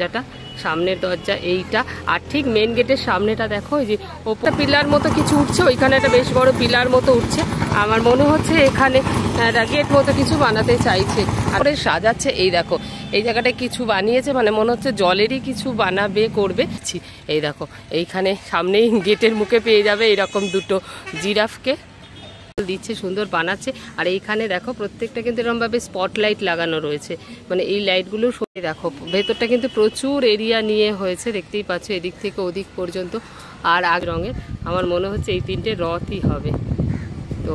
দরজাটা, সামনের দরজা এইটা। আর ঠিক মেন গেটের সামনেটা দেখো, এই যে ওপর পিলার মতো কিছু উঠছে, ওইখানে একটা বেশ বড় পিলার মতো উঠছে। আমার মনে হচ্ছে এখানে গেট মতো কিছু বানাতে চাইছে, আর সাজাচ্ছে। এই দেখো এই জায়গাটায় কিছু বানিয়েছে, মানে মনে হচ্ছে জলেরই কিছু বানাবে করবে। এই দেখো এইখানে সামনেই গেটের মুখে পেয়ে যাবে এরকম দুটো জিরাফকে দিচ্ছে, সুন্দর বানাচ্ছে। আর এইখানে দেখো প্রত্যেকটা কিন্তু এরকম ভাবে স্পটলাইট লাগানো রয়েছে, মানে এই লাইটগুলো দেখো ভেতরটা কিন্তু প্রচুর এরিয়া নিয়ে হয়েছে, দেখতেই পাচ্ছ এদিক থেকে ওদিক পর্যন্ত। আর আগ রঙের আমার মনে হচ্ছে এই তিনটে রথই হবে। তো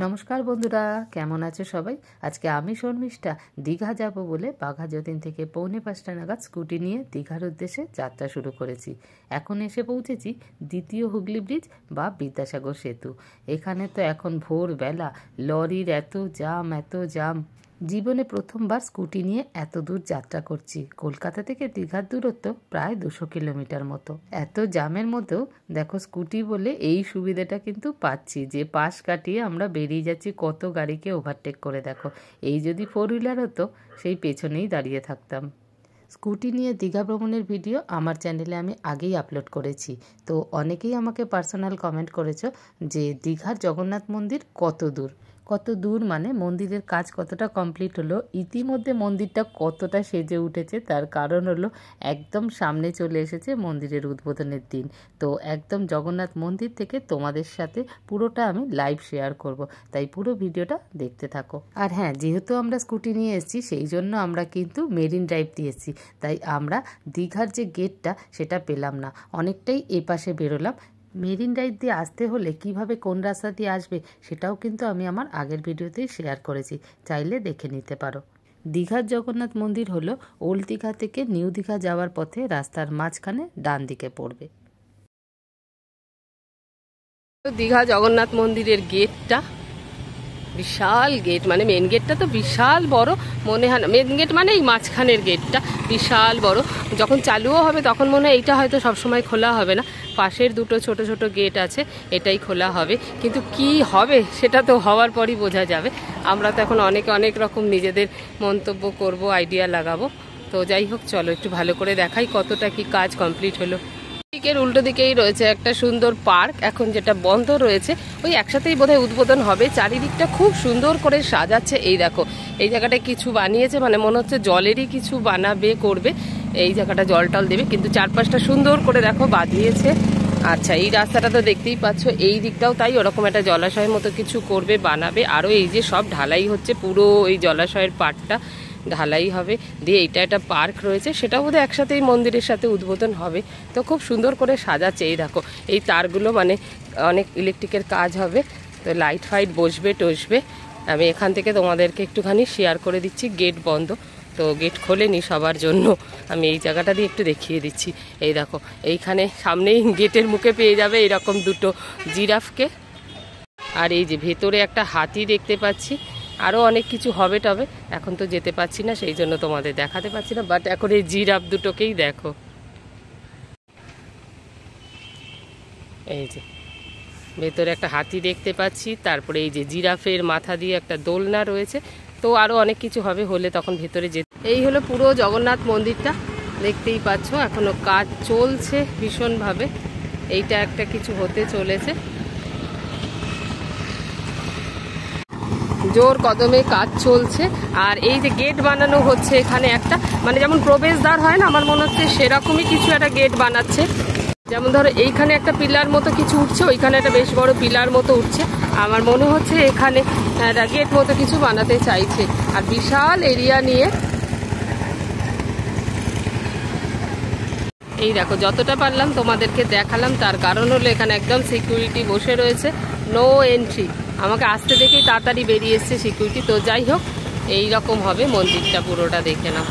নমস্কার বন্ধুরা, কেমন আছো সবাই? আজকে আমি শর্মিষ্ঠা দীঘা যাব বলে বাঘা যতীন থেকে 4:45 নাগাদ স্কুটি নিয়ে দীঘার উদ্দেশ্যে যাত্রা শুরু করেছি। এখন এসে পৌঁছেছি দ্বিতীয় হুগলি ব্রিজ বা বিদ্যাসাগর সেতু। এখানে তো এখন ভোরবেলা, লরির এত জাম। জীবনে প্রথমবার স্কুটি নিয়ে এত দূর যাত্রা করছি। কলকাতা থেকে দীঘার দূরত্ব প্রায় 200 কিলোমিটার মতো। এত জামের মধ্যেও দেখো স্কুটি বলে এই সুবিধাটা কিন্তু পাচ্ছি যে পাশ কাটিয়ে আমরা বেরিয়ে যাচ্ছি, কত গাড়িকে ওভারটেক করে। দেখো এই যদি 4 হুইলার হতো সেই পেছনেই দাঁড়িয়ে থাকতাম। স্কুটি নিয়ে দীঘা ভ্রমণের ভিডিও আমার চ্যানেলে আমি আগেই আপলোড করেছি। তো অনেকেই আমাকে পার্সোনাল কমেন্ট করেছো যে দীঘার জগন্নাথ মন্দির কত দূর, মানে মন্দিরের কাজ কতটা কমপ্লিট হলো, ইতিমধ্যে মন্দিরটা কতটা সেজে উঠেছে। তার কারণ হলো একদম সামনে চলে এসেছে মন্দিরের উদ্বোধনের দিন। তো একদম জগন্নাথ মন্দির থেকে তোমাদের সাথে পুরোটা আমি লাইভ শেয়ার করব, তাই পুরো ভিডিওটা দেখতে থাকো। আর হ্যাঁ, যেহেতু আমরা স্কুটি নিয়ে এসেছি সেই জন্য আমরা কিন্তু মেরিন ড্রাইভ দিয়ে এসেছি, তাই আমরা দীঘার যে গেটটা সেটা পেলাম না, অনেকটাই এপাশে বেরোলাম। মেরিন ড্রাইভ দিয়ে আসতে হলে কিভাবে কোন রাস্তা দিয়ে আসবে সেটাও কিন্তু আমি আমার আগের ভিডিওতেই শেয়ার করেছি, চাইলে দেখে নিতে পারো। দীঘার জগন্নাথ মন্দির হলো ওল্ড দীঘা থেকে নিউ দীঘা যাওয়ার পথে রাস্তার মাঝখানে ডান দিকে পড়বে। দীঘা জগন্নাথ মন্দিরের গেটটা বিশাল গেট, মানে মেন গেটটা তো বিশাল বড়, মনে হয় না মেন গেট মানে এই মাঝখানের গেটটা বিশাল বড়। যখন চালুও হবে তখন মনে হয় এইটা হয়তো সবসময় খোলা হবে না, পাশের দুটো ছোট ছোট গেট আছে, এটাই খোলা হবে। কিন্তু কি হবে সেটা তো হওয়ার পরই বোঝা যাবে। আমরা তো এখন অনেক রকম নিজেদের মন্তব্য করব, আইডিয়া লাগাবো। তো যাই হোক, চলো একটু ভালো করে দেখাই কতটা কি কাজ কমপ্লিট হলো। দিকের উল্টো দিকেই রয়েছে একটা সুন্দর পার্ক, এখন যেটা বন্ধ রয়েছে, ওই একসাথেই বোধহয় উদ্বোধন হবে। চারিদিকটা খুব সুন্দর করে সাজাচ্ছে। এই দেখো এই জায়গাটায় কিছু বানিয়েছে, মানে মনে হচ্ছে জলেরই কিছু বানাবে করবে, এই জায়গাটা জল টল দেবে, কিন্তু চারপাশটা সুন্দর করে দেখো বাঁধিয়েছে। আচ্ছা, এই রাস্তাটা তো দেখতেই পাচ্ছ, এই দিকটাও তাই, ওরকম একটা জলাশয়ের মতো কিছু করবে, বানাবে। আরও এই যে সব ঢালাই হচ্ছে, পুরো এই জলাশয়ের পাড়টা ঢালাই হবে, দিয়ে এইটা একটা পার্ক রয়েছে, সেটাও বোধহয় একসাথেই মন্দিরের সাথে উদ্বোধন হবে। তো খুব সুন্দর করে সাজাচ্ছে। এই দেখো এই তারগুলো, মানে অনেক ইলেকট্রিকের কাজ হবে, তো লাইট ফাইট বসবে টসবে। আমি এখান থেকে তোমাদেরকে একটুখানি শেয়ার করে দিচ্ছি। গেট বন্ধ, তো গেট খোলেনি সবার জন্য, আমি এই জায়গাটা দিয়ে একটু দেখিয়ে দিচ্ছি। এই দেখো এইখানে সামনেই গেটের মুখে পেয়ে যাবে এরকম দুটো জিরাফকে। আর এই যে ভেতরে একটা হাতি দেখতে পাচ্ছি, আরও অনেক কিছু হবে, তবে এখন তো যেতে পারছি না, সেই জন্য তোমাদের দেখাতে পারছি না। বাট এখন এই জিরাফ দুটোকেই দেখো, এই যে ভেতরে একটা হাতি দেখতে পাচ্ছি, তারপরে এই যে জিরাফের মাথা দিয়ে একটা দোলনা রয়েছে। তো আরও অনেক কিছু হবে, হলে তখন ভেতরে যেতে। এই হলো পুরো জগন্নাথ মন্দিরটা, দেখতেই পাচ্ছ এখনো কাজ চলছে ভীষণভাবে। এইটা একটা কিছু হতে চলেছে, জোর কদমে কাজ চলছে। আর এই যে গেট বানানো হচ্ছে এখানে একটা, মানে যেমন প্রবেশদ্বার হয় না, আমার মনে হচ্ছে সেরকমই কিছু একটা গেট বানাচ্ছে। যেমন ধরো এইখানে একটা পিলার মতো কিছু উঠছে, ওইখানে একটা বেশ বড় পিলার মতো উঠছে। আমার মনে হচ্ছে এখানে গেট মতো কিছু বানাতে চাইছে, আর বিশাল এরিয়া নিয়ে। এই দেখো যতটা পারলাম তোমাদেরকে দেখালাম, তার কারণ হলো এখানে একদম সিকিউরিটি বসে রয়েছে, নো এন্ট্রি। আমাকে আসতে দেখেই তাড়াতাড়ি বেরিয়ে এসছে সিকিউরিটি। তো যাই হোক, এই রকম হবে মন্দিরটা, পুরোটা দেখে নাও।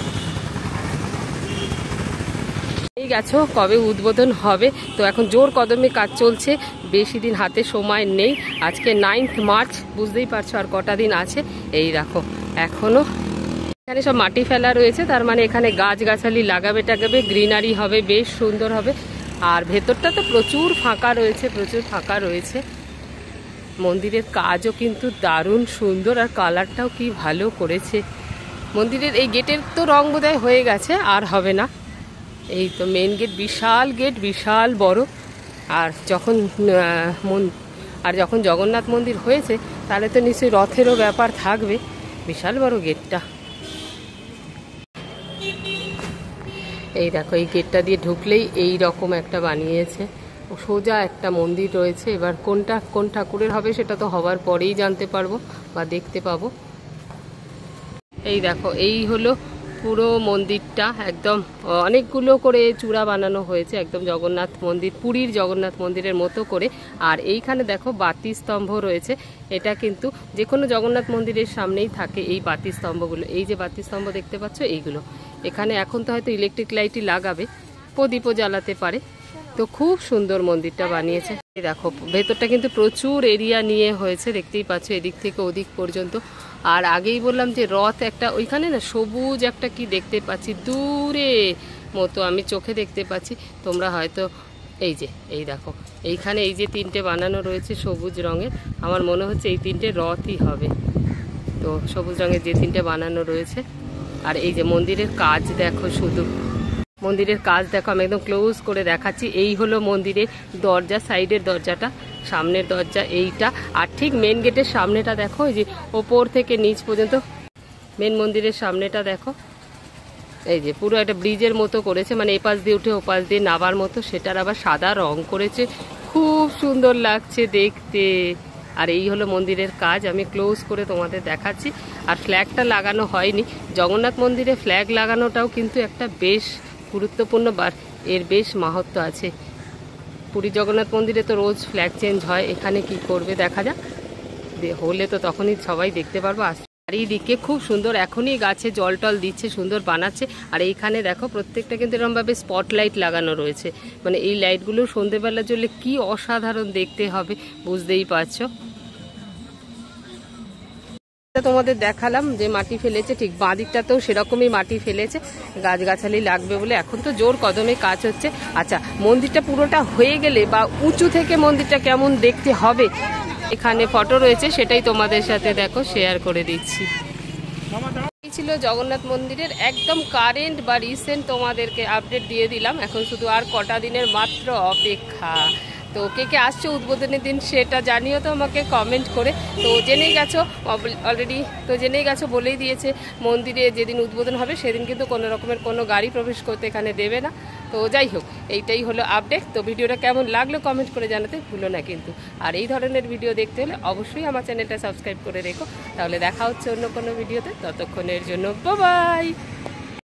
এই গেছো কবে উদ্বোধন হবে, তো এখন জোর কদমে কাজ চলছে, বেশি দিন হাতে সময় নেই। আজকে 9 মার্চ, বুঝতেই পারছো আর কটা দিন আছে। এই দেখো এখনো এখানে সব মাটি ফেলা রয়েছে, তার মানে এখানে গাছগাছালি লাগাবে টাগাবে, গ্রিনারি হবে, বেশ সুন্দর হবে। আর ভেতরটা তো প্রচুর ফাঁকা রয়েছে, মন্দিরের কাজও কিন্তু দারুণ সুন্দর, আর কালারটাও কি ভালো করেছে। মন্দিরের এই গেটের তো রং বোধহয় হয়ে গেছে, আর হবে না। এই তো মেন গেট, বিশাল গেট, বিশাল বড়। আর যখন জগন্নাথ মন্দির হয়েছে তাহলে তো নিশ্চয়ই রথেরও ব্যাপার থাকবে। বিশাল বড় গেটটা। এই দেখো, এই গেটটা দিয়ে ঢুকলেই এই রকম একটা বানিয়েছে, সোজা একটা মন্দির রয়েছে। এবার কোনটা কোন ঠাকুরের হবে সেটা তো হবার পরেই জানতে পারবো বা দেখতে পাবো। এই দেখো, এই হলো পুরো মন্দিরটা। একদম অনেকগুলো করে চূড়া বানানো হয়েছে, একদম জগন্নাথ মন্দির, পুরীর জগন্নাথ মন্দিরের মতো করে। আর এইখানে দেখো বাতি স্তম্ভ রয়েছে। এটা কিন্তু যে কোনো জগন্নাথ মন্দিরের সামনেই থাকে এই বাতি স্তম্ভগুলো। এই যে বাতি স্তম্ভ দেখতে পাচ্ছ, এইগুলো এখানে এখন তো হয়তো ইলেকট্রিক লাইটই লাগাবে, প্রদীপও জ্বালাতে পারে। তো খুব সুন্দর মন্দিরটা বানিয়েছে। এই দেখো, ভেতরটা কিন্তু প্রচুর এরিয়া নিয়ে হয়েছে, দেখতেই পাচ্ছ এদিক থেকে ওদিক পর্যন্ত। আর আগেই বললাম যে রথ একটা ওইখানে না সবুজ একটা কি দেখতে পাচ্ছি দূরে মতো, আমি চোখে দেখতে পাচ্ছি, তোমরা হয়তো এই দেখো এইখানে এই যে তিনটে বানানো রয়েছে সবুজ রঙের, আমার মনে হচ্ছে এই তিনটে রথই হবে। তো সবুজ রঙের যে তিনটে বানানো রয়েছে। আর এই যে মন্দিরের কাজ দেখো, শুধু মন্দিরের কাজ দেখো, আমি একদম ক্লোজ করে দেখাচ্ছি। এই হলো মন্দিরের দরজা, সাইডের দরজাটা, সামনের দরজা এইটা। আর ঠিক মেন গেটের সামনেটা দেখো, এই যে ওপর থেকে নিচ পর্যন্ত মেন মন্দিরের সামনেটা দেখো, এই যে পুরো একটা ব্রিজের মতো করেছে, মানে এপাশ দিয়ে উঠে ওপাশ দিয়ে নাবার মতো। সেটার আবার সাদা রং করেছে, খুব সুন্দর লাগছে দেখতে। আর এই হলো মন্দিরের কাজ, আমি ক্লোজ করে তোমাদের দেখাচ্ছি। আর ফ্ল্যাগটা লাগানো হয়নি, জগন্নাথ মন্দিরে ফ্ল্যাগ লাগানোটাও কিন্তু একটা বেশ গুরুত্বপূর্ণ, এর বেশ মাহাত্ম্য আছে। পুরী জগন্নাথ মন্দিরে তো রোজ ফ্ল্যাগ চেঞ্জ হয়, এখানে কি করবে দেখা যাক, হলে তো তখনই সবাই দেখতে পারবো। চারিদিকে খুব সুন্দর, এখনই গাছে জল টল দিচ্ছে, সুন্দর বানাচ্ছে। আর এইখানে দেখো প্রত্যেকটা কিন্তু এরকমভাবে স্পটলাইট লাগানো রয়েছে, মানে এই লাইটগুলো সন্ধ্যেবেলা জ্বললে কি অসাধারণ দেখতে হবে, বুঝতেই পারছো। তোমাদের দেখালাম যে মাটি ফেলেছে, ঠিক বাঁদিকটাতেও সেরকমই মাটি ফেলেছে, গাছগাছালি লাগবে বলে। এখন তো জোর কদমে কাজ হচ্ছে। আচ্ছা, মন্দিরটা পুরোটা হয়ে গেলে বা উঁচু থেকে মন্দিরটা কেমন দেখতে হবে, এখানে ফটো রয়েছে, সেটাই তোমাদের সাথে দেখো শেয়ার করে দিচ্ছি। এই ছিল জগন্নাথ মন্দিরের একদম কারেন্ট বা রিসেন্ট তোমাদেরকে আপডেট দিয়ে দিলাম। এখন শুধু আর কটা দিনের মাত্র অপেক্ষা। তো কে কে আসছে উদ্বোধনের দিন সেটা জানিও তো আমাকে কমেন্ট করে। তো জেনেই গেছো অলরেডি, তো জেনেই গেছো, বলেই দিয়েছে মন্দিরে যেদিন উদ্বোধন হবে সেদিন কিন্তু কোনো রকমের কোনো গাড়ি প্রবেশ করতে এখানে দেবে না। তো যাই হোক, এইটাই হলো আপডেট। তো ভিডিওটা কেমন লাগলো কমেন্ট করে জানাতে ভুলো না কিন্তু। আর এই ধরনের ভিডিও দেখতে হলে অবশ্যই আমার চ্যানেলটা সাবস্ক্রাইব করে রেখো। তাহলে দেখা হচ্ছে অন্য কোনো ভিডিওতে, ততক্ষণের জন্য বাই বাই।